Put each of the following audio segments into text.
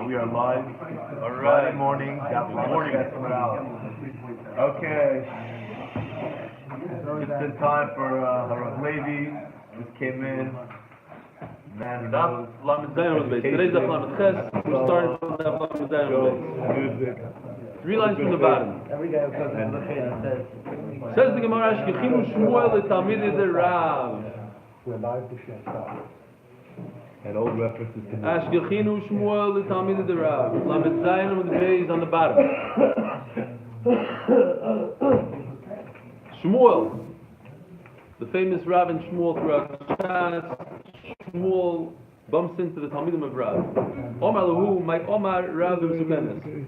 And we are live. All right. Friday morning. Good morning. Okay. It's been time for Harav Levi. Just came in. Man, Daf Lamed base. Today's Daf Lamed Ches. We're starting from Daf Lamed base. 3 lines from the bottom. Says the Gemara, Ashkechinu Shmuel leTalmidei de Rav. We're live to share. and old references to Ashkechinu Shmuel leTalmidei de Rav. Lamed Zayin with the base on the bottom. Shmuel, the famous Rav and Shmuel throughout Shas. Shmuel bumps into the Talmidim of Rav. Omar Lahu, my Omar Rav Usumenes.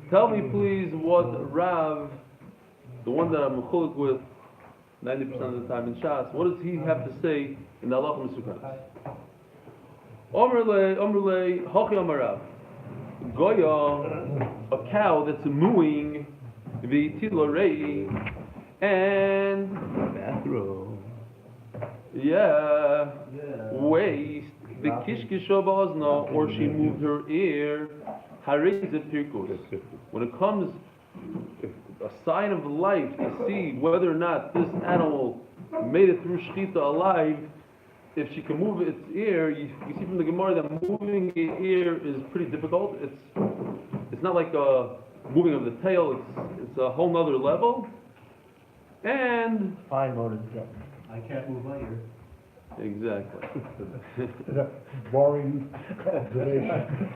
Tell me please what Rav, the one that I'm mechulek with 90% of the time in Shas, what does he have to say in the Halacha Mesukanos? Omar le, Hochi Omar Rav. Goya, a cow that's mooing, v'tilo rei, and bathroom. Waste the kishkisho ba'ozno, or she moved her ear. Harei ze pirkus. When it comes a sign of life to see whether or not this animal made it through shechita alive, if she can move its ear, you see from the Gemara that moving the ear is pretty difficult. It's not like a moving of the tail. It's a whole nother level. And Fine motor together. I can't move my ear. Exactly. Boring observation.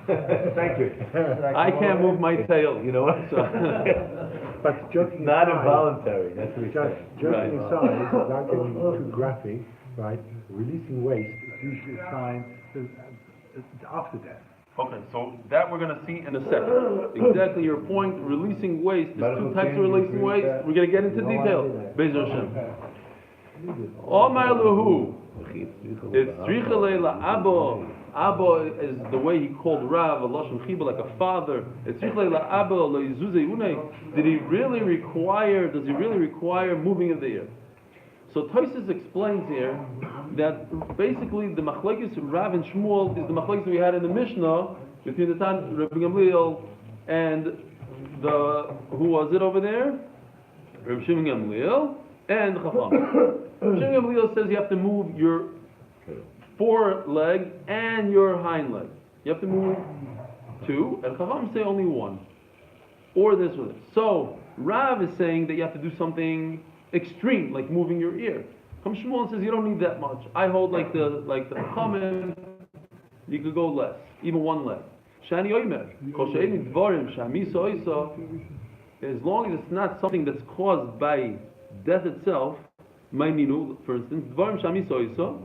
Thank you. I can't move my tail. You know what? So, But joking Not aside, involuntary. That's what he's saying. joking Right. aside, without getting too graphic, right? Releasing waste is usually a sign after death. okay, so that we're going to see in a second. Exactly your point. Releasing waste. There's 2 types of releasing waste. We're going to get into detail. Be'ezer Hashem. Omar Lahu. It's Tzricha la'abo. Abba is the way he called Rav, a lashon chiba, like a father. It's Tzricha la'abo le'izuzei unei. Does he really require moving of the ear? So Tosfos explains here that basically the machlekes Rav and Shmuel is the machlekes we had in the Mishnah between the time Rabbi Gamliel and who was it over there? Rabbi Shimon Gamliel and Chacham. Shimon Gamliel says you have to move your foreleg and your hind leg. You have to move 2, and Chacham say only 1. Or this or this. So Rav is saying that you have to do something extreme, like moving your ear. Shmuel says you don't need that much. I hold like the Chachamim, you could go less, even 1 leg. Shani Oimer, Kol she'ein dvarim she'amisa oisa, as long as it's not something that's caused by death itself, Maiminu, for instance, dvarim she'amisa oisa,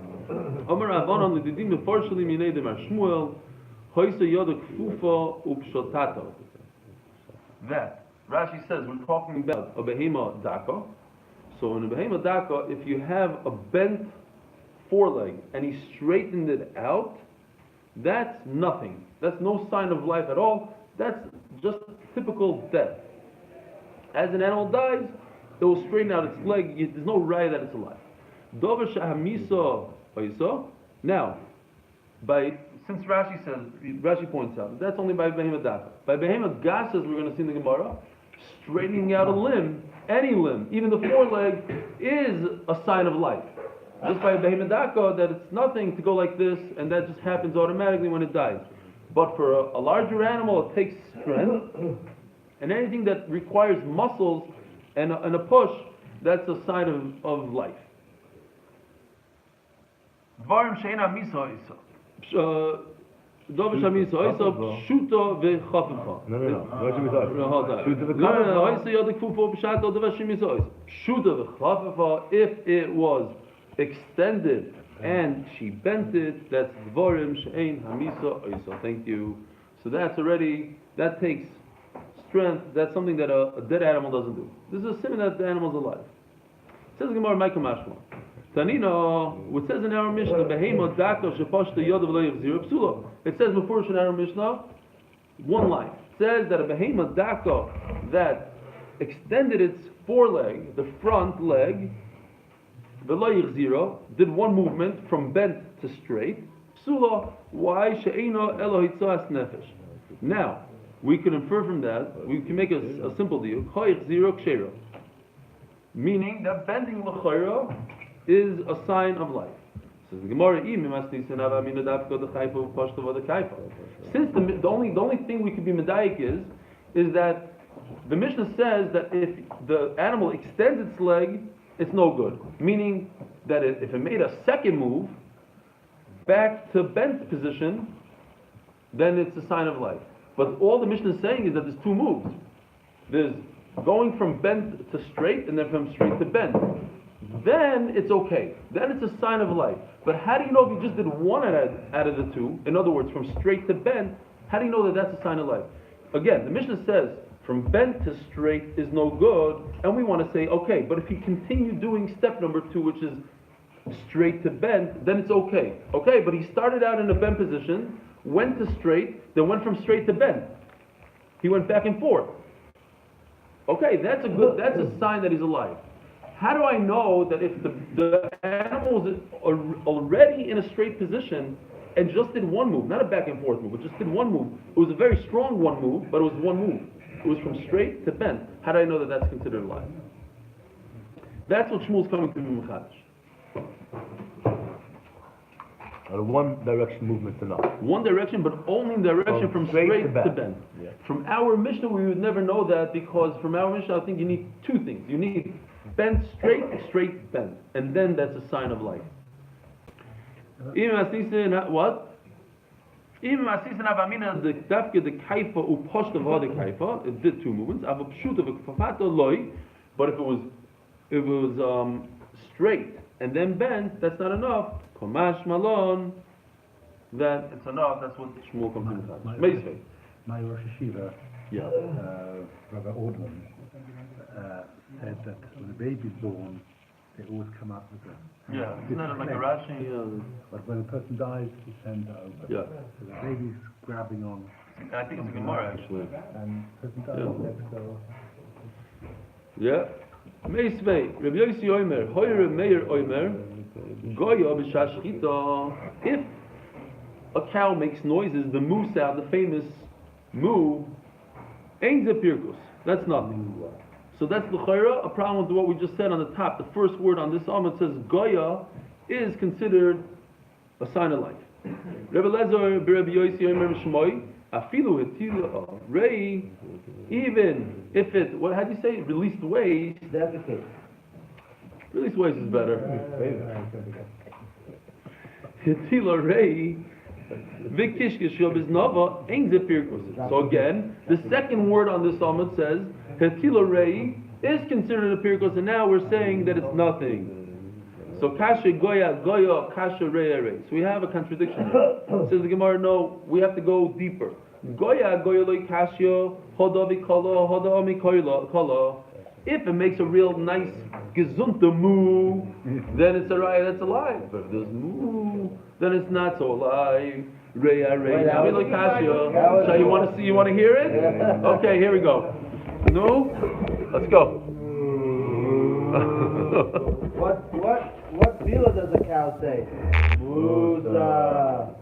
Omer Avonon l'didim meforsheli minei demar Shmuel, hoisa yoda kfufa upshotato. That, Rashi says, we're talking about a behema daka. So in a behema daka, if you have a bent foreleg and he straightened it out, that's nothing. That's no sign of life at all. That's just typical death. As an animal dies, it will straighten out its leg. There's no raya that it's alive. Dover shahamisa oisa. Now, since Rashi points out, that's only by behema daka. By behema gasas, we're going to see in the Gemara, straightening out a limb, any limb, even the foreleg, is a sign of life. Just by behema daka, that it's nothing to go like this, and that just happens automatically when it dies. But for a larger animal, it takes strength, and anything that requires muscles and a push, that's a sign of life. Dvarim she'eina misa isa. Dover shamisa oisa pshuto v'chafefa. No. What should we talk? Hold on. Shoot to the No. Oisa yoda kfufa pshato dover shamisa oisa. Pshuto v'chafefa. If it was extended and she bent it, that's dvarim she'ein hamisa oisa. Thank you. So that takes strength. That's something that a dead animal doesn't do. This is a sin that the animal's alive. It says in Gemara Micah Mashma. Tanino, what says in our Mishnah, behema daka shepashta yodav lo yachzira psula. It says before in our Mishnah, 1 line. It says that a behema daka that extended its foreleg, the front leg, v'lo yachzira, did 1 movement from bent to straight. Psula, why she'eino elo hitzas nefesh? Now, we can infer from that, we can make a simple deal, koich zero kshero, meaning that bending l'chayra is a sign of life. Says the Gemara, since the only thing we could be medayik is that the Mishnah says that if the animal extends its leg, it's no good. Meaning that if it made a second move back to bent position, then it's a sign of life. But all the Mishnah is saying is that there's two moves. There's going from bent to straight and then from straight to bent. Then it's okay. Then it's a sign of life. But how do you know if you just did one out of the two? In other words, from straight to bent, how do you know that that's a sign of life? Again, the Mishnah says from bent to straight is no good, and we want to say, okay, but if you continue doing step number 2, which is straight to bent, then it's okay. Okay, but he started out in a bent position, went to straight, then went from straight to bent. He went back and forth. Okay, that's a sign that he's alive. How do I know that if the animal is already in a straight position and just did one move, not a back and forth move, but just did one move? It was a very strong one move, but it was one move. It was from straight to bent. How do I know that that's considered alive? That's what Shmuel's coming to me Mechadish. One direction movement's enough. One direction, but only in direction from straight to bent. Yeah. From our Mishnah, we would never know that, because from our Mishnah, I think you need two things. You need bent straight, straight bent, and then that's a sign of life. What? Even the dafke the kaifa uposhta v'hada kaifa, it did two movements. But if it was straight and then bent, that's not enough. Komash malon, that it's enough. That's what Shmuel comes to the My Rosh Hashiva, yeah. Rabbi Ordman, said that when a baby's born, they always come up with a... Yeah, isn't that like a Rashi? But when a person dies, he sends it over. Yeah. So the baby's grabbing on... I think it's a Gemara, actually. And the person dies, let's go... Yeah. Meisvei, Rabbi Yossi Omer, Hoyer Meir Omer, Goya b'shashchita. If a cow makes noises, the moo sound, the famous moo, ain't the pirkus. That's nothing. So that's l'chayra, a problem with what we just said on the top. The first word on this Amud says Goya is considered a sign of life. Rabbi Lezer, Rabbi Yossi Omer Shmoi, Afilu hetila rei, even if it, what had you say? Released waste. Defecate. Released waste is better. Hetila rei, vikishkish is nava, ain't the pirkus. So again, the second word on this Amud says Hetila rei is considered a pirkus, and now we're saying that it's nothing. So kasha goya goya kasha rei rei. So we have a contradiction here. Says the Gemara, no, we have to go deeper. Goya goya loy kasha hodavi kala hodami kala. If it makes a real nice gezunta moo, then it's that's alive. But if there's moo, then it's not so alive. Rei rei. So you want to hear it? Okay, here we go. No, let's go. What vila does a cow say? Musa.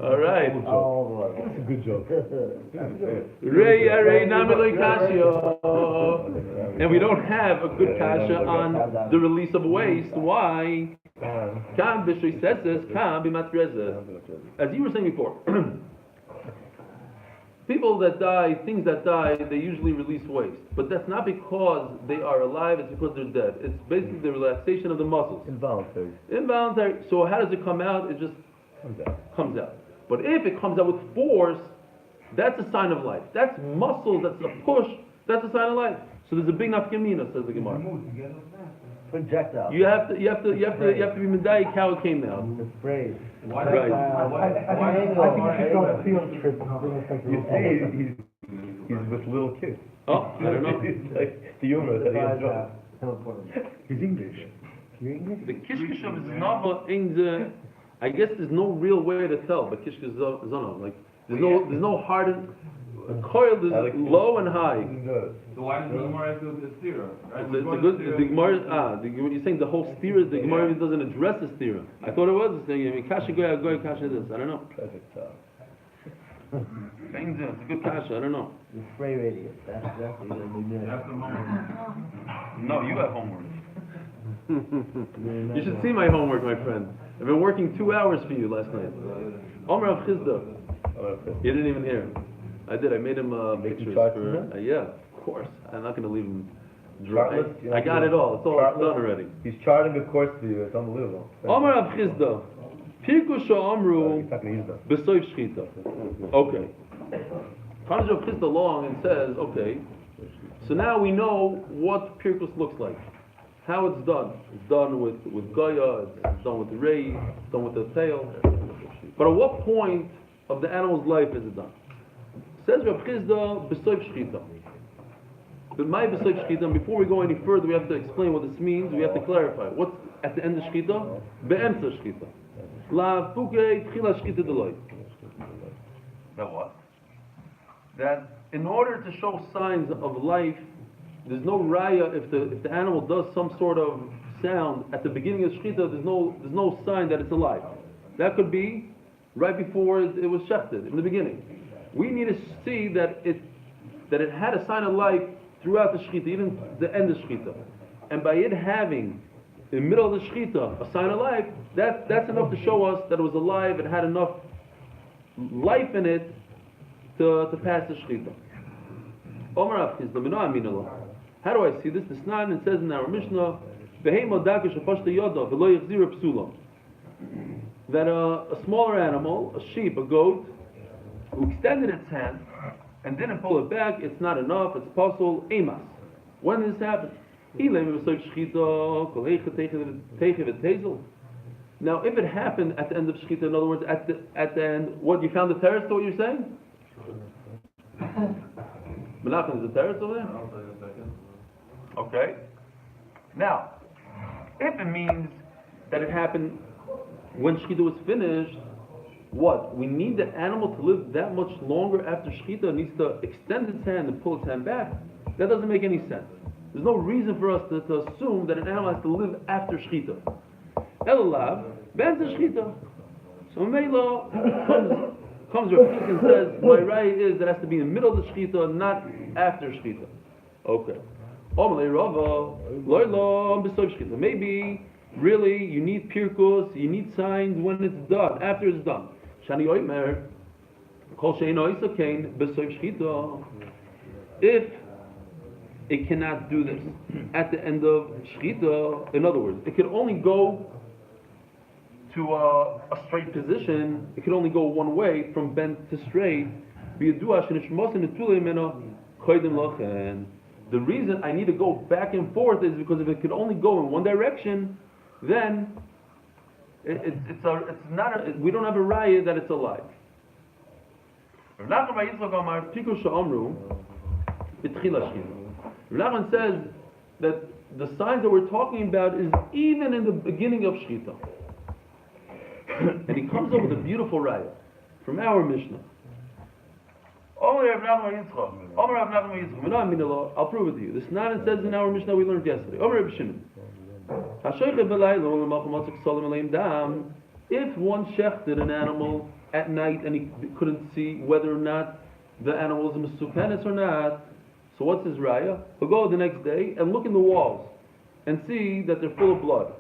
All right. Oh, That's a good joke. Rei nameloi kasha. And we don't have a good kasha on the release of waste. Why? Kam b'shoiseses, kam b'matrezes. As you were saying before, people that die, things that die, they usually release waste. But that's not because they are alive, it's because they're dead. It's basically the relaxation of the muscles. Involuntary. Involuntary. So how does it come out? It just comes out. But if it comes out with force, that's a sign of life. That's muscles, that's a push, that's a sign of life. So there's a big nafkamina, says the Gemara. projectile. You have to be medayik how it came out. The phrase. Right. I think you should go on a field trip and bring us back to You see, he's with little kids. Oh, I don't know. It's like the humor that he enjoys. He's English. You English? The kishkisham is not in the. I guess there's no real way to tell, but kishkisham, like There's no hard and the coil is low and high. So why does the Gemara have to do the stira? Right? The Gemara, when you're saying the whole stira, the Gemara even doesn't address the stira. I thought it was the thing. I mean, kasha goy, kasha this. I don't know. Perfect. It's a good kasha. I don't know. The spray radius. That's what you're gonna be doing. That's the homework. No, you have homework. You should see my homework, my friend. I've been working 2 hours for you last night. Omer of Chizda. You didn't even hear him. I did. I made him pictures for. Yeah, of course. I'm not going to leave him dry. I got it all. It's all done already. He's charting a course for you. It's unbelievable. Omer of Chizda. Pirku Sha'amru B'soif Shchita. Okay. Comes Rav Chizda along and says, okay, so now we know what Pirkus looks like. How it's done. It's done with Goya, it's done with the ray, it's done with the tail. But at what point of the animal's life is it done? Says Rav Chizda, B'soif Shchita. But my B'soif Shchita, before we go any further, we have to explain what this means, we have to clarify. What's at the end of Shchita? Be'emtza Shchita. La Fuke Tchila Shchita Deloy. That what? That in order to show signs of life, there's no raya if the animal does some sort of sound at the beginning of shechita. There's no sign that it's alive. That could be right before it was shechted in the beginning. We need to see that it had a sign of life throughout the shechita, even the end of shechita. And by it having in the middle of the shechita a sign of life, that's enough to show us that it was alive. It had enough life in it to pass the shechita. How do I see this? The Snan, it says in our Mishnah, that a smaller animal, a sheep, a goat, who extended its hand and didn't pull it back, it's not enough, it's possible, emas. When did this happen? Now, if it happened at the end of Shechita, in other words, at the end, what, you found the terrace to what you're saying? Menachem, is the terrace over there? Okay. Now, if it means that it happened when Shechita was finished, what? We need the animal to live that much longer after Shechita. It needs to extend its hand and pull its hand back. That doesn't make any sense. There's no reason for us to assume that an animal has to live after Shechita. Elalav, ben Shechita. So Melo comes Rav Chizda and says, my right is that it has to be in the middle of the Shechita, not after Shechita. Okay. Maybe, really, you need pirkus, you need signs when it's done, after it's done. If it cannot do this at the end of Shechita, in other words, it can only go to a straight position, it can only go one way, from bent to straight. The reason I need to go back and forth is because if it could only go in one direction, then we don't have a raya that it's alive. Rav Nachman says that the signs that we're talking about is even in the beginning of Shechita. And he comes up with a beautiful raya from our Mishnah. I'll prove it to you. This Nanan says in our Mishnah we learned yesterday. If one shechted an animal at night and he couldn't see whether or not the animal is a mesukenes or not, so what's his raya? He'll go the next day and look in the walls and see that they're full of blood.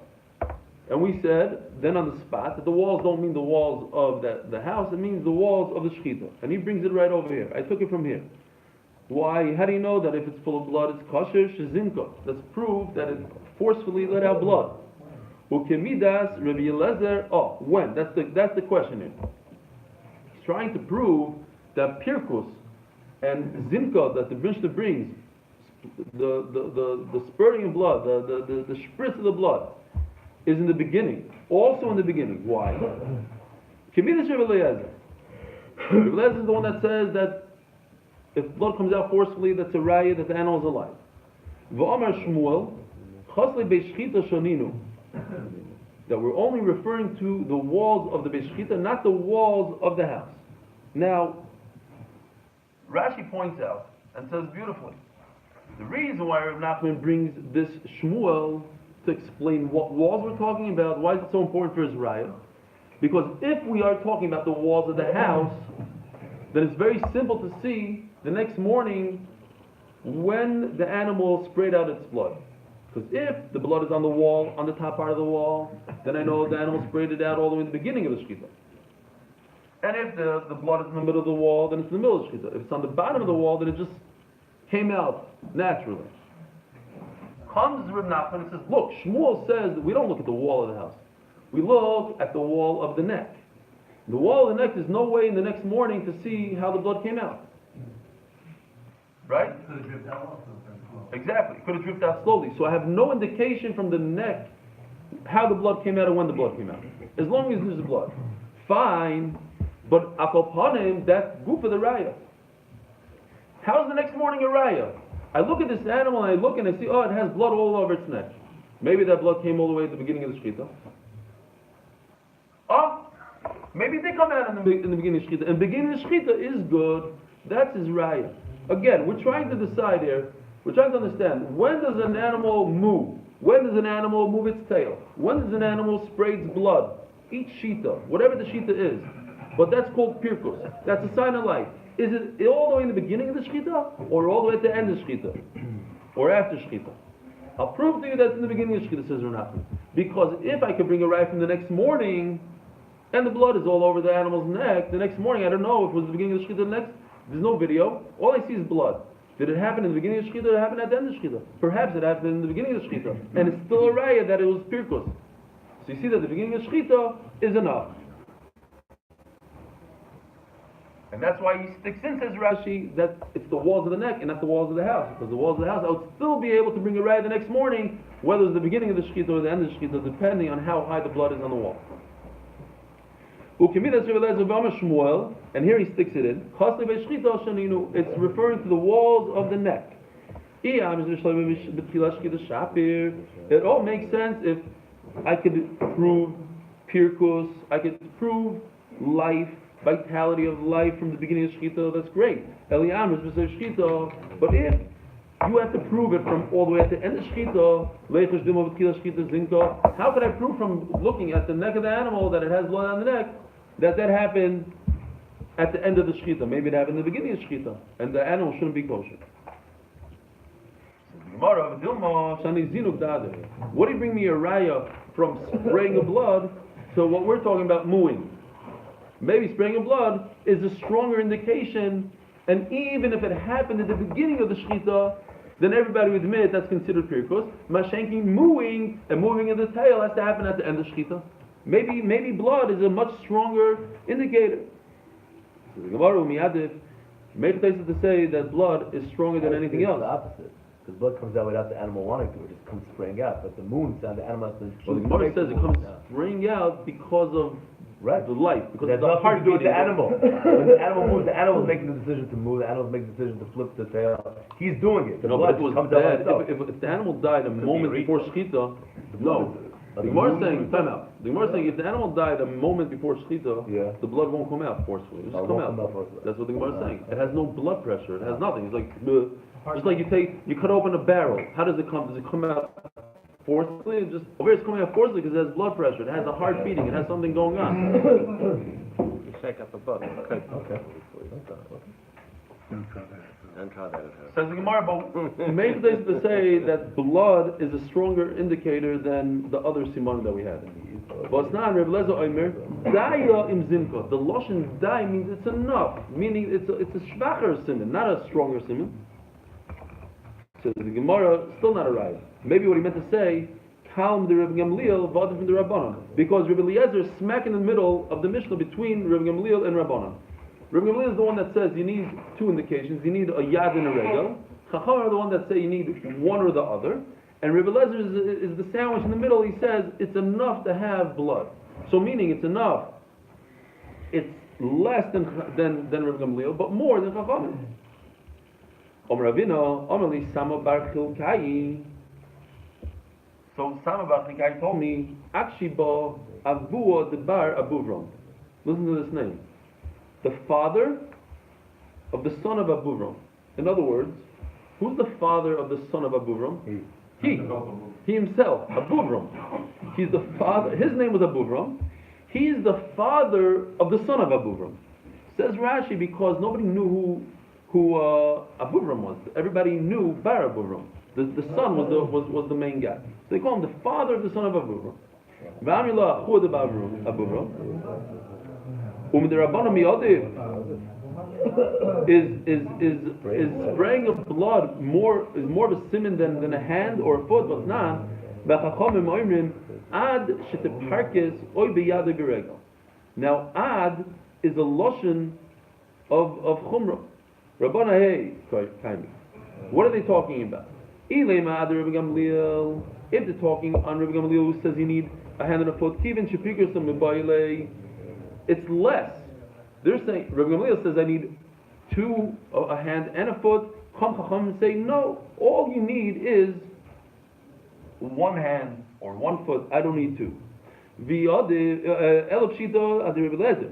And we said, then on the spot, that the walls don't mean the walls of the house, it means the walls of the shechita. And he brings it right over here. I took it from here. Why? How do you know that if it's full of blood, it's kosher shezinka? That's proof that it forcefully let out blood. Ukemidas Rabbi Eliezer. Oh, when? That's the question here. He's trying to prove that pirkus and zinka that the Mishnah brings, the spurting of blood, the spritz of the blood, is in the beginning. Also in the beginning. Why? Kemidas Rabbi Eliezer. Rabbi Eliezer is the one that says that if blood comes out forcefully, that's a raya that the animal is alive. V'amar Shmuel, chasle be'shchita shoninu. That we're only referring to the walls of the be'shchita, not the walls of the house. Now, Rashi points out and says beautifully, the reason why Rav Nachman brings this Shmuel to explain what walls we're talking about, why is it so important for his raya? Because if we are talking about the walls of the house, then it's very simple to see the next morning when the animal sprayed out its blood. Because if the blood is on the wall, on the top part of the wall, then I know the animal sprayed it out all the way in the beginning of the shkita. And if the blood is in the middle of the wall, then it's in the middle of the shkita. If it's on the bottom of the wall, then it just came out naturally. Comes Reb Nachman and says, look, Shmuel says that we don't look at the wall of the house. We look at the wall of the neck. The wall of the neck, there's no way in the next morning to see how the blood came out. Right? Exactly. It could have dripped out slowly. So I have no indication from the neck how the blood came out or when the blood came out. As long as there's blood. Fine. But akalpanim, that's good for the raya. How's the next morning a raya? I look at this animal and I look and I see, oh, it has blood all over its neck. Maybe that blood came all the way at the beginning of the shkita. Oh, maybe they come out in the beginning of the shkita. And beginning of the shkita is good. That's his raya. Again, we're trying to decide here. We're trying to understand, when does an animal move? When does an animal move its tail? When does an animal spray its blood? Each shita, whatever the shita is. But that's called pirkus. That's a sign of life. Is it all the way in the beginning of the shkita, or all the way at the end of shkita, or after shkita? I'll prove to you that in the beginning of shkita, says Renachman. Because if I could bring a raya from the next morning, and the blood is all over the animal's neck, the next morning I don't know if it was the beginning of the shkita, the next. There's no video. All I see is blood. Did it happen in the beginning of shkita, or did it happen at the end of shkita? Perhaps it happened in the beginning of shkita, and it's still a raya that it was pirkus. So you see that the beginning of shkita is enough. And that's why he sticks in, says Rashi, that it's the walls of the neck and not the walls of the house. Because the walls of the house, I would still be able to bring a raya the next morning, whether it's the beginning of the shkita or the end of the shkita, depending on how high the blood is on the wall. And here he sticks it in. It's referring to the walls of the neck. It all makes sense if I could prove pirkus, I could prove life, vitality of life from the beginning of shkita, that's great. But if you have to prove it from all the way at the end of shkita, how could I prove from looking at the neck of the animal that it has blood on the neck, that happened at the end of the shkita? Maybe it happened in the beginning of shkita, and the animal shouldn't be kosher. What do you bring me a raya from spraying of blood to what we're talking about mooing? Maybe spraying of blood is a stronger indication, and even if it happened at the beginning of the shkita, then everybody would admit that's considered pirkus. Mashenki mooing and moving of the tail has to happen at the end of shkita. Maybe blood is a much stronger indicator. So the Gemara makes places to say that blood is stronger than anything else. It's the opposite. Because blood comes out without the animal wanting to. It just comes spraying out. But the moon sound, the animal has to... Well, the Gemara says it comes spraying out because of the life. Because there's the heart to do with the animal. When the animal moves, the animal's making the decision to move. The animal's making the decision to flip the tail. He's doing it. The blood but it was comes bad. out by If itself. the animal died a moment before shkita, no. The Gemara is saying, time out. The Gemara is saying if the animal died a moment before shkita, the blood won't come out forcefully. It'll just come out. That's what the Gemara is saying. It has no blood pressure. It has nothing. It's like you cut open a barrel. How does it come? Does it come out forcefully? Over here it's coming out forcefully because it has blood pressure. It has a heart beating. It has something going on. You shake up the blood. Okay. Don't try that at home. Says the Gemara, but maybe they to say that blood is a stronger indicator than the other siman that we had. But it's not. Reb Lezer Omer, daya im zimka. The lashon dai means it's enough, meaning it's a schwacher siman, not a stronger siman. So the Gemara still not a right. Maybe what he meant to say, calm the Reb Gamliel, vadim from the Rabbanon, because Reb Eliezer is smack in the middle of the Mishnah between Reb Gamliel and Rabbanon. Reb Gamliel is the one that says you need two indications. You need a yad and a regel. Chacham are the one that say you need one or the other. And Reb Eliezer is the sandwich in the middle. He says it's enough to have blood. So meaning it's enough. It's less than Reb Gamliel, but more than Chacham. Omer Ravina, Omerli Sama Bar Chilkai. So Sama Bar Chilkai told me, Akshiba Avua Debar Abuvram. Listen to this name. the father of the son of Aburam. In other words, who's the father of the son of Aburam? He himself, Aburam. He's the father. His name was Aburam. He's the father of the son of Aburam. Says Rashi because nobody knew who Aburam was. Everybody knew Bar Aburam. The son was the main guy. So they call him the father of the son of Aburam. V'amila chud Aburam. U'miderabbanan miyadiv is spraying of blood more of a siman than a hand or a foot, but not. V'chachamim oimrim ad sheteparkes oy beyad beregel. Now ad is a lashon of chumrah. Rabbana hey kaimi. What are they talking about? Ilema ad Rabbi Gamliel. If they're talking on Rabbi Gamliel who says you need a hand and a foot, kivin shepikos mibayle, it's less. They're saying Rabbi Gamliel says I need a hand and a foot. Chacham say no. All you need is one hand or one foot. I don't need two. Elab Shita ad Rabbi Lezer.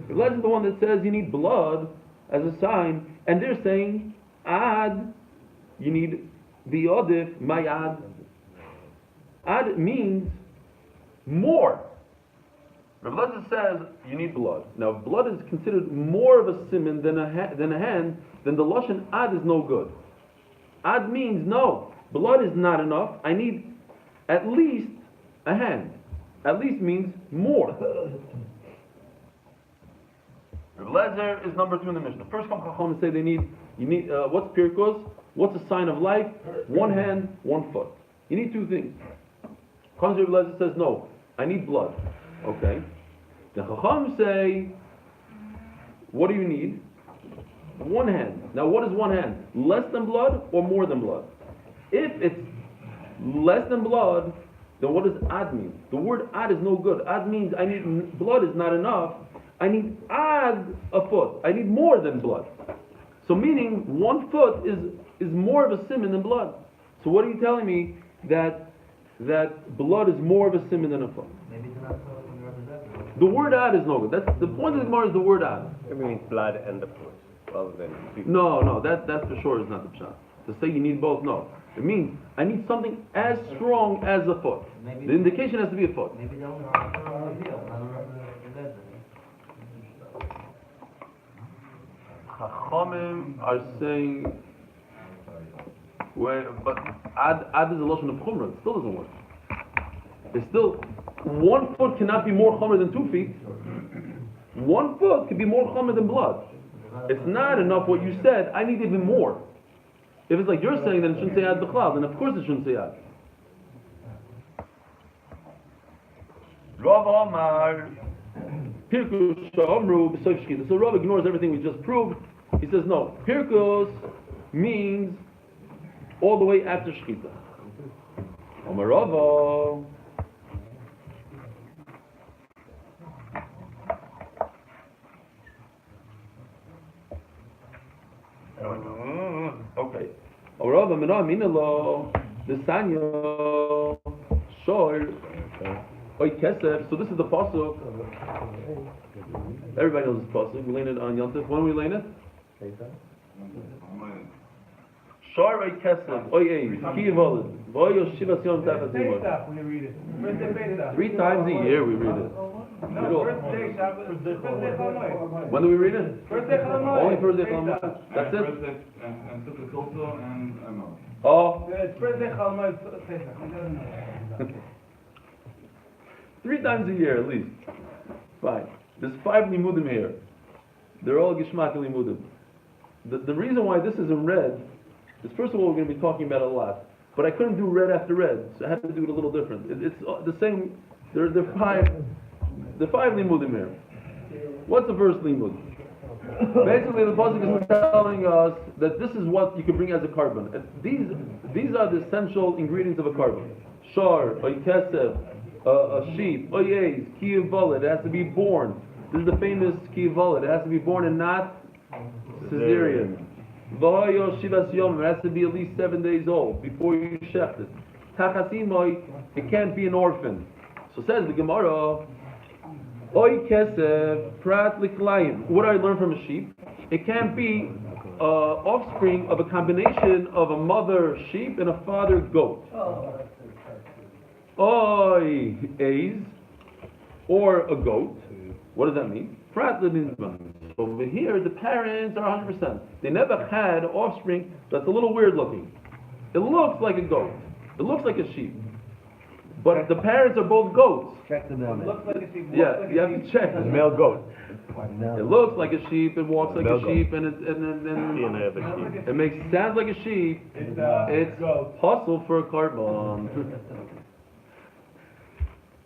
Rabbi Lezer is the one that says you need blood as a sign, and they're saying ad, you need the odif, my ad. Ad means more. Rabbi Lezer says you need blood. Now, if blood is considered more of a siman than a hand, then the lashon ad is no good. Ad means no, blood is not enough. I need at least a hand. At least means more. Rabbi Lezer is number 2 in the Mishnah. First come Chacham and say you need what's pirkos? What's a sign of life? One hand, one foot. You need two things. Comes Rabbi Lezer says no, I need blood. Okay. The Chacham say, what do you need? One hand. Now what is one hand? Less than blood or more than blood? If it's less than blood, then what does ad mean? The word ad is no good. Ad means I need blood is not enough. I need ad a foot. I need more than blood. So meaning 1 foot is more of a siman than blood. So what are you telling me that blood is more of a siman than a foot? Maybe it's not so when you represent. The word ad is no good. That's the point of the Gemara is the word ad. It means blood and the foot, rather than feet. No, that for sure is not the pshat. To say you need both, no. It means I need something as strong as a foot. Maybe The indication has to be a foot. maybe they only are deal, not a Chachamim are saying, but ad is a lotion of chumrah. It still doesn't work. It's still 1 foot cannot be more chumrah than 2 feet. 1 foot can be more chumrah than blood. It's not enough what you said. I need even more. If it's like you're saying, then it shouldn't say ad b'chlal. Then of course it shouldn't say ad. Rav Amar. Pirkus sha'amru b'soif shkita. So Rav ignores everything we just proved. He says no. Pirkus means all the way after shkita. Amar Rava. Okay. Amar Rava mina minalo l'sanyo shor oy kesef. So this is the pasuk. Everybody knows this pasuk. We learn it on Yom Tov. When we learn it? Shor oy kesef oy ei ki voled voy yoshivas yom tafas yom. When you read it. First day Pesach. 3 times a year we read it. No, first day Shabbos. First day Chalamoid. When do we read it? First day Chalamoid. Only Thursday Chalamoid. That's it. And Sukkot also, and Emor. Oh, It's first day Chalamoid Pesach. 3 times a year at least. Fine. There's 5 limudim here. They're all gishmak limudim. The reason why this isn't red is, first of all, we're going to be talking about it a lot. But I couldn't do red after red, so I had to do it a little different. It's the same. There are 5 limudim here. What's the first limud? Basically, the pasuk is telling us that this is what you can bring as a carbon. These are the essential ingredients of a carbon. Shar, oy kesef, a sheep, oyez, kiyavolet. It has to be born. This is the famous kiyavolet. It has to be born and not cesarean. V'hoyo shivas yom. It has to be at least 7 days old before you shecht it. Tachasimoy. It can't be an orphan. So says the Gemara. Oy kesef prat liklayim. What do I learn from a sheep? It can't be offspring of a combination of a mother sheep and a father goat. Oy a's or a goat. What does that mean? Prat linizman. Over here, the parents are 100%. They never had offspring that's a little weird looking. It looks like a goat. It looks like a sheep. But the parents are both goats. Check the mailman. Looks like a sheep. Yeah, you have to check. The male goat. It looks like a sheep, it walks like a Male goat. sheep, and DNA of a sheep. it makes sounds like a sheep. It's goat. hustle for a carbon.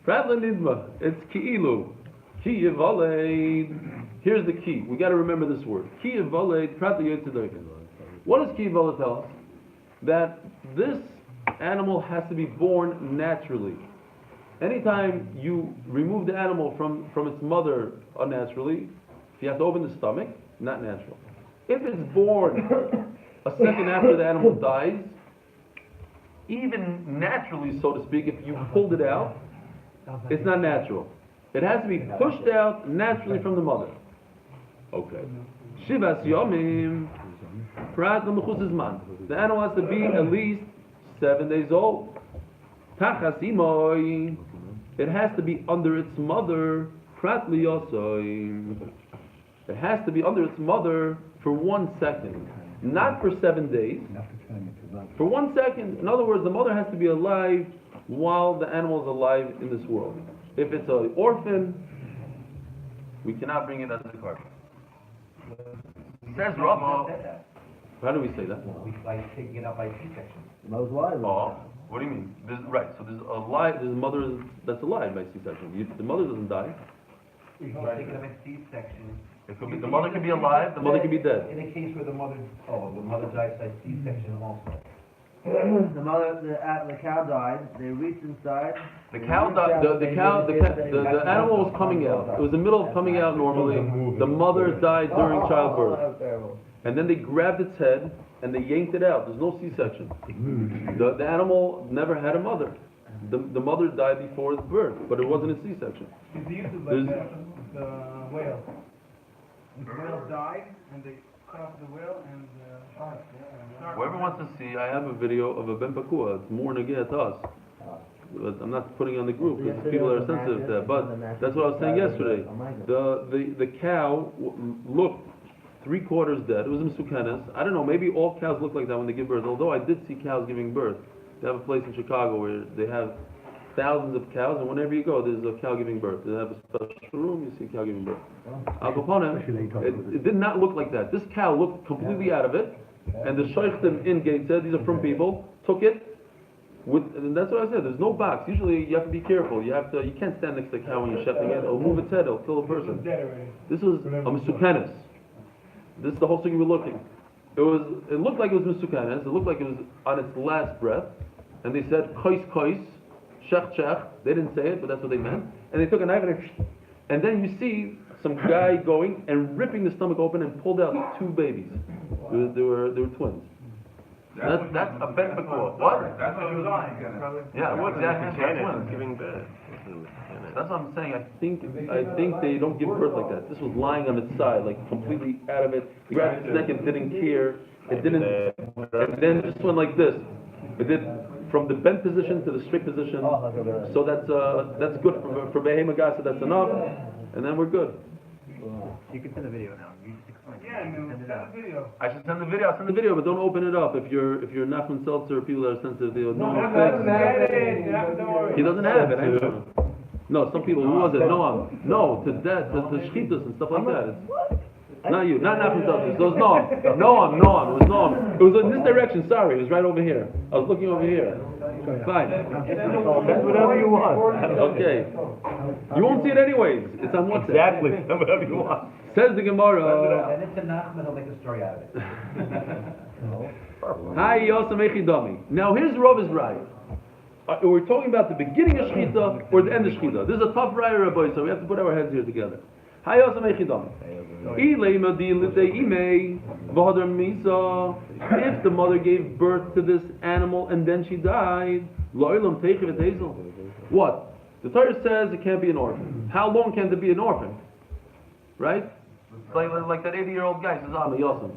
Pratla nidma. It's ki'ilu. Ki yivaled. Here's the key. We got to remember this word. Ki yivaled. Pratla yotzedoikin. What does ki yivaled tell us? That this animal has to be born naturally. Anytime you remove the animal from its mother unnaturally, if you have to open the stomach, not natural. If it's born a second after the animal dies, even naturally, so to speak, if you pulled it out, it's not natural. It has to be pushed out naturally from the mother. Okay. Shivas yomim, prat l'mechuzizman. The animal has to be at least 7 days old. Tachasimoy. It has to be under its mother. Prat liyosoy. It has to be under its mother for 1 second, not for 7 days. For 1 second. In other words, the mother has to be alive while the animal is alive in this world. If it's an orphan, we cannot bring it as a carcass. Says Rava. How do we say that? Like taking it out by C-section. Those live. Oh, what do you mean? There's there's a mother that's alive by C-section. The mother doesn't die. Taking it by C-section. It could be, the mother could be alive, the mother could be dead. In a case where the mother dies by C-section also. The cow died. They reached inside. The animal was coming out. It was the middle of coming out normally. The mother died during childbirth. And then they grabbed its head and they yanked it out. There's no C-section. The animal never had a mother. The mother died before its birth, but it wasn't a C-section. It's used like that, the whale. The whale died, and they cut off the whale and Whoever wants to see, I have a video of a Ben Pakua. It's more nageh to us. But I'm not putting it on the group because people are sensitive to that. But that's what I was saying yesterday. The cow looked 3/4 dead. It was a Misukanes. I don't know, maybe all cows look like that when they give birth. Although I did see cows giving birth. They have a place in Chicago where they have thousands of cows, and whenever you go, there's a cow giving birth. They have a special room, you see a cow giving birth. It did not look like that. This cow looked completely out of it, and the shaykhtim in gate said, these are from people, took it, and that's what I said, there's no box. Usually you have to be careful. You can't stand next to the cow when you're shepherding it. It'll move its head, it'll kill a person. This was a Misukanes. This is the whole thing we were looking. It looked like it was Misukanes. It looked like it was on its last breath. And they said, kois, kois, shech, shech. They didn't say it, but that's what they meant. And they took a knife and then you see some guy going and ripping the stomach open and pulled out 2 babies. They were twins. That's a Ben Pakua. What? That's what it was on. Yeah, what exactly? Twins giving birth. That's what I'm saying. I think they don't give birth like that. This was lying on its side, like completely out of it. Grabbed its neck and didn't care. It didn't. And then just went like this. It did from the bent position to the straight position. So that's good for Behema Gasa. That's enough, and then we're good. You can send a video now. Yeah, no, send a video. I should send the video. I'll send the video, but don't open it up. If you're Nachman Seltzer or people that are sensitive, they'll Don't no worry. He doesn't have it. I know. No, some people. Who was it? No, to death, to shchitas and stuff like that. It's not you, not Nachman Seltzer. So it's Noam. It was Noam. It was in this direction. Sorry, it was right over here. I was looking over here. Fine. Send whatever you want. Okay. You won't see it anyways. It's on WhatsApp. Exactly. Send whatever you want. Says the Gemara. And if the Nachman will make a story out of it. Hi, Yosem Echidami. Now here's Rav's right. We're talking about the beginning of Shechita or the end of Shechita. This is a tough raya, Rabbi, so we have to put our heads here together. Hi, Yosem Echidami. If the mother gave birth to this animal and then she died, what? The Torah says it can't be an orphan. How long can it be an orphan? Right? Like that 80-year-old guy says, "I'm a Yosem."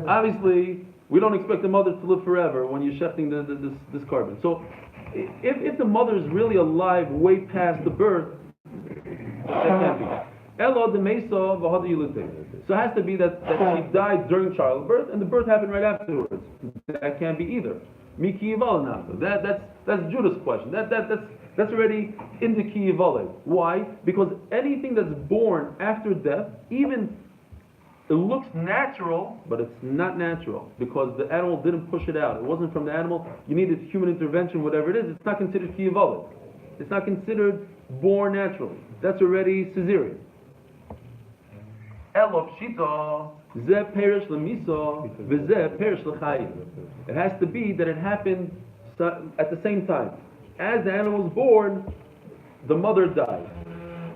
Obviously, we don't expect the mother to live forever when you're shefting this carbon. So, if the mother is really alive way past the birth, that can't be. Elo de Mesa v'hada yilute. So it has to be that she died during childbirth and the birth happened right afterwards. That can't be either. Miki yival. That's Judah's question. That's already in the ki yivale. Why? Because anything that's born after death, even it looks natural, but it's not natural because the animal didn't push it out. It wasn't from the animal. You needed human intervention, whatever it is. It's not considered ki yivale. It's not considered born naturally. That's already cesarean. It has to be that it happened at the same time. As the animal was born, the mother died.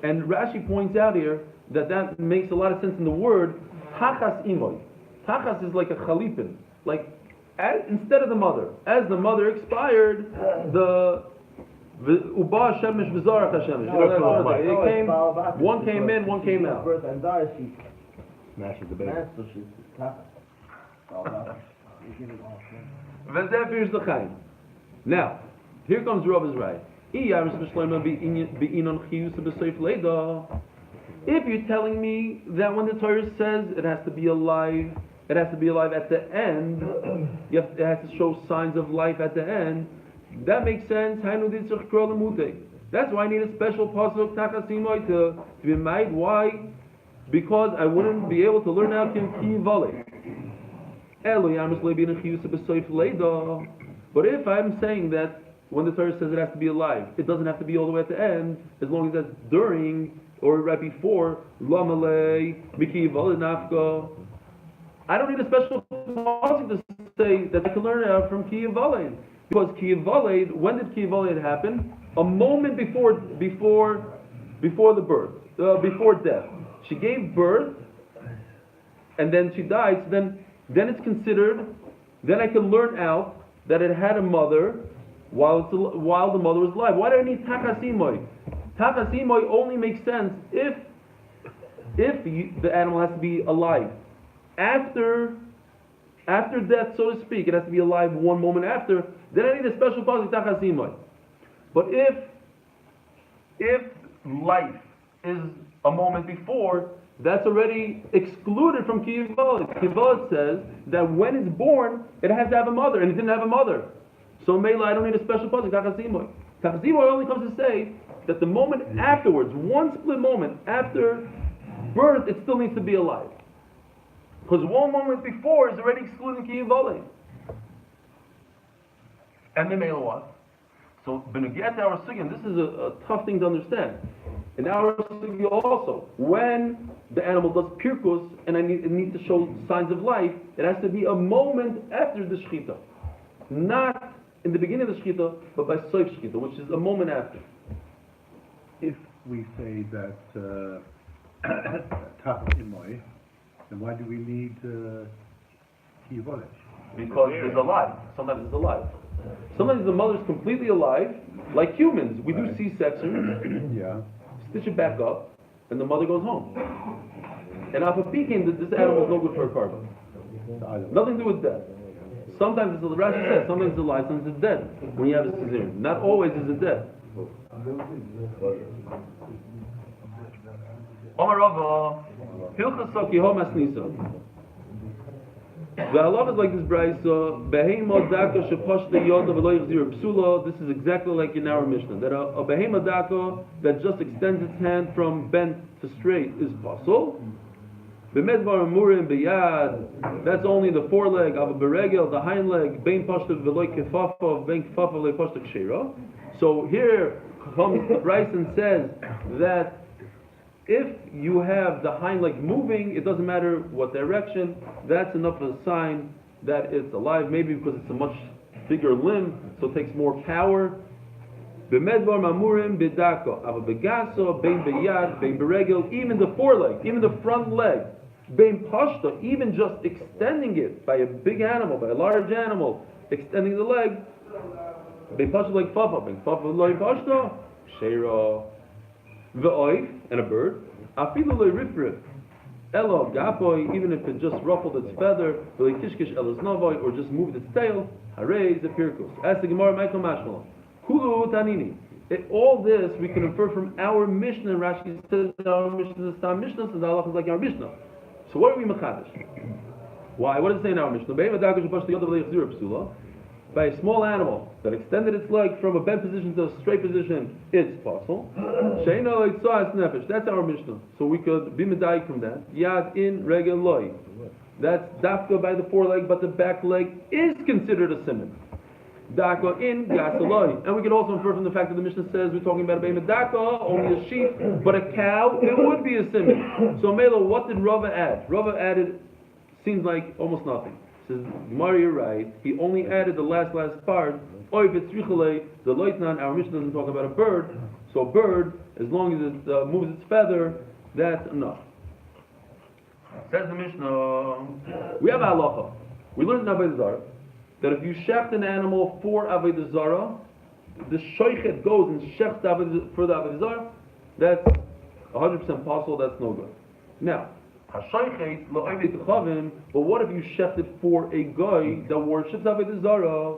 And Rashi points out here that makes a lot of sense in the word tachas imoy. Tachas is like a chalipin. Like, instead of the mother. As the mother expired, Uba Shemesh V'Zarach HaShemesh. One came in, one came out. Smashes the baby. Now, here comes Rav Israel. If you're telling me that when the Torah says it has to be alive, it has to be alive at the end, it has to show signs of life at the end, that makes sense. That's why I need a special pasuk tachasimoy to be made. Why? Because I wouldn't be able to learn out ki vale. But if I'm saying that when the Torah says it has to be alive, it doesn't have to be all the way at the end, as long as that's during or right before. I don't need a special pasuk to say that I can learn it out from ki vale. Because ki vale, when did ki vale happen? A moment before the birth, before death. She gave birth, and then she died. So then it's considered. Then I can learn out that it had a mother while the mother was alive. Why do I need takasimoy? Takasimoy only makes sense if the animal has to be alive after death, so to speak. It has to be alive one moment after. Then I need a special pasuk takasimoy. But if life is a moment before, that's already excluded from ki yivale. Ki yivale says that when it's born, it has to have a mother, and it didn't have a mother. So Mela, I don't need a special pasuk takasimoy. Takasimoy only comes to say that the moment afterwards, one split moment after birth, it still needs to be alive. Because one moment before is already excluding ki yivale. And the Mela what? So, Benugiat our sugya, this is a tough thing to understand. In our sugya also, when the animal does pirkus and it needs to show signs of life, it has to be a moment after the shechita. Not in the beginning of the shechita, but by soif shechita, which is a moment after. If we say that tach imoy, then why do we need ki yivale? Because it's alive. Sometimes it's alive. Sometimes the mother's completely alive, like humans. We do C-sections, Yeah. stitch it back up, and the mother goes home. And after peeking, this animal is no good for a carbon. Nothing to do with death. Sometimes it's, Rashi says, sometimes it's alive, sometimes it's dead. When you have a cesarean, not always is it dead. Omar Rava, Hilchas Soki Homas Nisa. The halach is like this brayso. Behema daka shepashta yoda v'lo yachzir psula. This is exactly like in our Mishnah, that a behema daka that just extends its hand from bent to straight is pasul. B'medvar amurim b'yad. That's only the foreleg of a beregel, the hind leg. Bein pashta v'lo kefafa, bein kefafa v'lo pashta kshera. So here comes the Bryson says that if you have the hind leg moving, it doesn't matter what direction, that's enough of a sign that it's alive, maybe because it's a much bigger limb, so it takes more power. B'medvar mamurim b'daka, ava begaso, bein b'yad, bein b'regel, even the foreleg, even the front leg, bein pashta, even just extending it by a big animal, by a large animal, extending the leg, bein pashta like fafa, bein fafa like pashta, Kshera, Ve'oif, and a bird. Afilu le'rifrif. Elo gapoy, even if it just ruffled its feather, ve'le'kishkish elos navoi, or just moved its tail, harei zepirkus. As the Gemara Michael Mashmallah. Kulu tanini. All this we can infer from our Mishnah. Rashi says our Mishnah is Stam Mishnah, so the halach is like our Mishnah. So what are we machadish? Why? What does it say in our Mishnah? By a small animal that extended its leg from a bent position to a straight position, it's possible. That's our Mishnah. So we could be medayik from that. Yad in regel loy. That's dafka by the foreleg, but the back leg is considered a simon. Daka in gasaloi. And we can also infer from the fact that the Mishnah says we're talking about a behemoth daka, only a sheep, but a cow, it would be a simon. So Mela, what did Rava add? Rava added, seems like almost nothing. Says, Mari, you're right. He only added the last part. Oy v'tzrichale, the loitnan, our Mishnah doesn't talk about a bird. So a bird, as long as it moves its feather, that's enough. Says the Mishnah, we have a halacha. We learned in Avodah Zarah that if you shecht an animal for Avodah Zarah, the shoichet goes and shechts for the Avodah Zarah, that's 100% possible, that's no good. Now, but what if you shecht it for a guy that worships Avodah Zarah?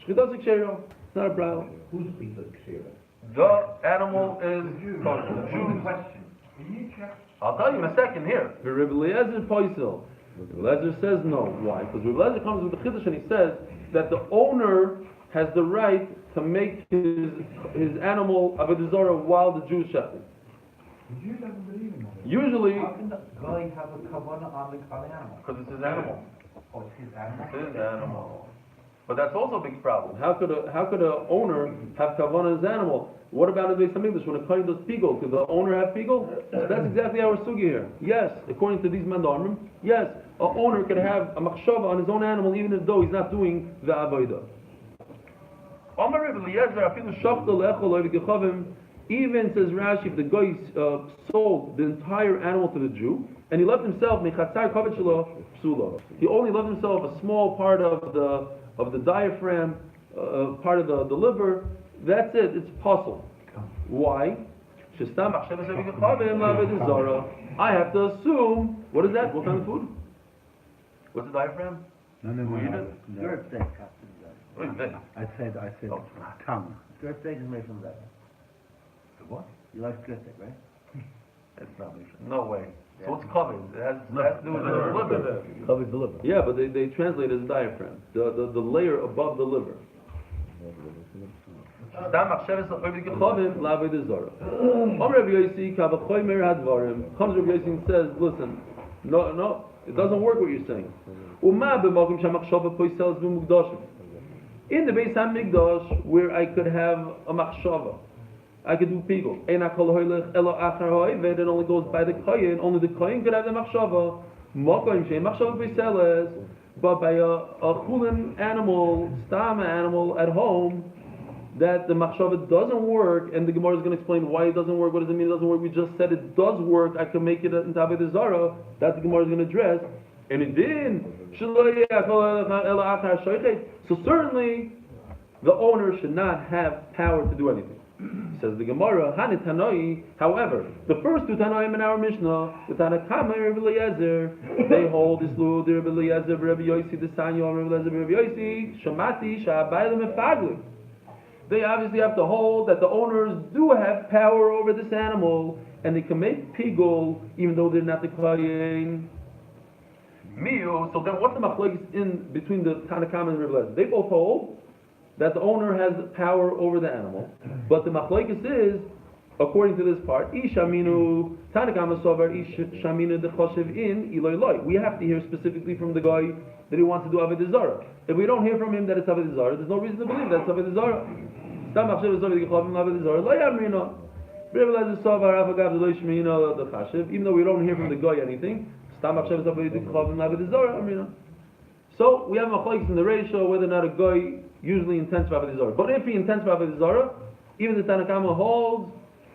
It's not a brow. Who's piece of kshira? The animal is One question. Can you check? I'll tell you in a second here. The Rebbe Eliezer Poisel. Rebbe Eliezer says no. Why? Because Rebbe Eliezer comes with the chiddush and he says that the owner has the right to make his animal Avodah Zarah while the Jew is shechting. The Jew doesn't believe in that. Usually, How can the guy have a kavanah on the animal? Because it's his animal. Oh, it's his animal? It's his animal. But that's also a big problem. how could a owner have kavanah on his animal? What about in the Beis Hamikdash when a kohen does pigol? Could the owner have pigol? So that's exactly our sugi here. Yes, according to these mandarmim, yes, a owner could have a machshava on his own animal even as though he's not doing the avodah. Amar Rebbe Eliezer, afilu shachta le'echol loy v'gechavim. Even says Rashi, if the guy sold the entire animal to the Jew and he left himself mechatzar kavod shelo psula. He only left himself a small part of the diaphragm, part of the liver. That's it. It's puzzle. Why? I have to assume. What is that? What kind of food? What's the diaphragm? No. Dirt steak. What is that? I said tongue. Dirt steak is made from that. What? You like dirt steak, right? It's not. No way. So what's covered? It has to do with the liver. Covers the liver. Yeah, but they translate it as diaphragm. The layer above the liver. Comes Rabbi Yossi and says, listen, no, it doesn't work what you're saying. In the Beis HaMikdash, where I could have a machshava, I could do pigul. It only goes by the kohen. Only the kohen could have the machshava. But by a chullin animal, stam animal at home, that the machshava doesn't work, and the Gemara is going to explain why it doesn't work. What does it mean it doesn't work? We just said it does work. I can make it into Avodah Zarah. That the Gemara is going to address. And it did. So certainly, the owner should not have power to do anything. Says the Gemara, Hanitanoi. However, the first two Tanoim in our Mishnah, the Tanakama Rebbe Eliezer, they hold this Lu, the Rebbe Eliezer, Rebbe Yossi, the Sanyo, Rebbe Eliezer, Rebbe Yossi, Shamati, Shabaylam, and Fagli. They obviously have to hold that the owners do have power over this animal, and they can make pigul even though they're not the kohen. Miu. So then, what's the machlokes in between the Tanakama and Rebbe Eliezer? They both hold that the owner has power over the animal, but the machlokes is, according to this part, Ishaminu Tanakama Sovar Ishaminu Dechoshev in Eloi Loi. We have to hear specifically from the guy that he wants to do Avodah Zarah. If we don't hear from him that it's Avodah Zarah, there's no reason to believe that's Avodah Zarah. Stam Achshav is Avodah Zarah. Lo Yamrina. Even though we don't hear from the guy anything, Stam Achshav is Avodah Zarah. Amrina. So we have machlokes in the ratio whether or not a guy usually intends for Avodah Zarah. But if he intends for Avodah Zarah, even the Tanakama holds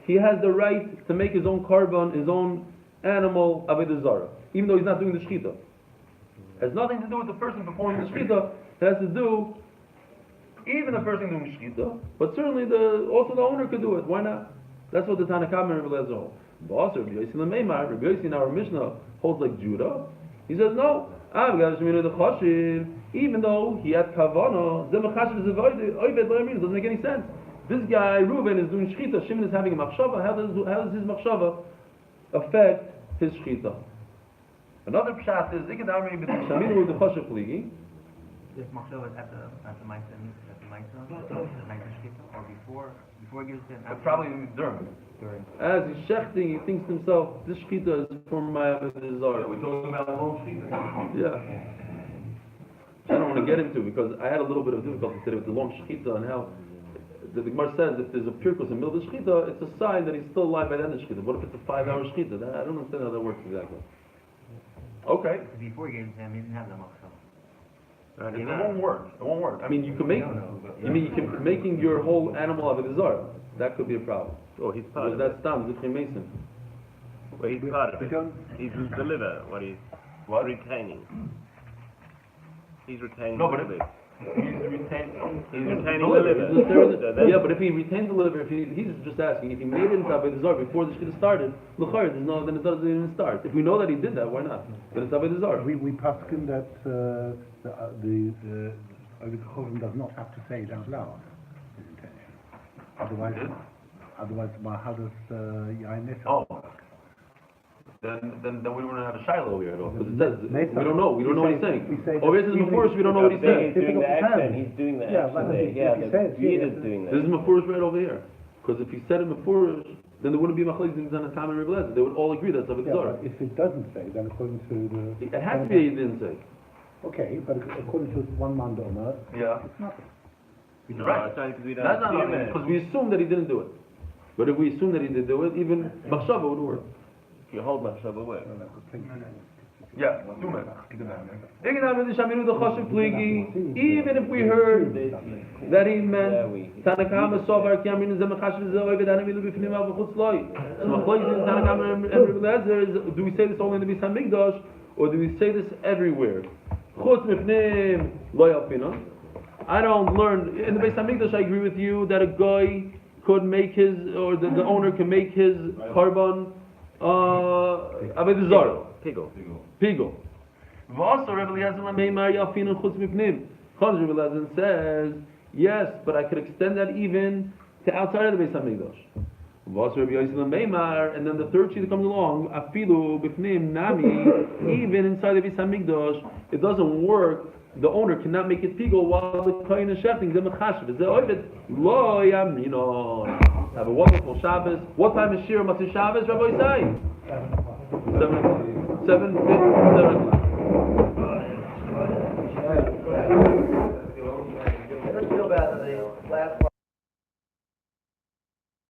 he has the right to make his own korban, his own animal Avodah Zarah, even though he's not doing the shechita. It has nothing to do with the person performing the shechita. It has to do even the person doing shchita, but certainly also the owner could do it. Why not? That's what the Tanakh and Rabbi Eliezer hold. But also Rabbi Yossi L'meimar, Rabbi Yossi in our Mishnah holds like Judah. He says no. Even though he had kavana, doesn't make any sense. This guy Reuben is doing shchita. Shimon is having a machshava. How does his machshava affect his shchita? Another pshat is This machshava is at the Meiser or before he gives it, after? probably during. As he's shechting, he thinks to himself, this shchita is for my desire. We're talking about a long shchita. Yeah. I don't want to get into it because I had a little bit of difficulty today with the long shechita and how the Gemara says if there's a pirkus in the middle of the shechita, it's a sign that he's still alive by the end of the shechita. What if it's a 5-hour shechita? I don't understand how that works exactly. Okay. Before he gave it to him, he didn't have the machshava. It won't work. It won't work. I mean, you can make. Making your whole animal of a desire. That could be a problem. Oh, he's part of it. That's done. Zikri Mason. Well, he's part of it. He's the liver. What? Retaining. He's retaining No, the but liver. He's retaining The liver. Yeah, but if he retains the liver, he's just asking, if he made it into Avodah Zarah before the shkita started, l'chayr, then it doesn't even start. If we know that he did that, why not? Then it's Avodah Zarah. We paskin that the Choshen does not have to say it out loud, his intention. Otherwise, how does Yain Nisa? Oh. Then we wouldn't have a Shiloh here at all. Because it says, we don't know what he's saying. Over here it says Mefurish, we don't know what he's saying. He's doing the action. He's doing the action there. Yeah, the Yid is doing that. This is Mefurish right over here. Because if he said it Mefurish, then there wouldn't be Machlokes in the Tam and Rebbe Lezer. They would all agree that's Avodah Zarah. If it doesn't say, then according to the... It has to be a didn't say. Okay, but according to one man donor, Yeah. it's not. No, Right. it's only because we don't That's not assume it. because we assume that he didn't do it. But if we assume that he did do it, even Machshava would work. You hold Machshava work. Yeah, 2 minutes. Even if we heard that he meant Tanakama Sovar Kamrin Zemachash Zoy Vedanami Bifnim Al Chutzloi. So Tanakama and Rebbe, do we say this only in the Beis Hamikdash or do we say this everywhere? Chutz Mifnim Lo Yalpina. I don't learn in the Beis Hamikdash. I agree with you that a guy could make his, or the owner can make his carbon Avodah Zarah. Pigel. Also, Rebbe Eliezer Meimar Yalpin and Chutz Mifnim. Rebbe Eliezer says, yes, but I could extend that even to outside of the Beis Hamikdash. Also, Rebbe Eliezer Meimar, and then the third sheet that comes along, Afilu Bifnim Nami, even inside the Beis Hamikdash, it doesn't work. The owner cannot make it pigel while the kohen is shechting. Zemachashiv. Zeoivet lo yamino. Have a wonderful Shabbos. What time is Shir Matzah Shabbos, Rabbi Isai? 7 o'clock. 7 o'clock.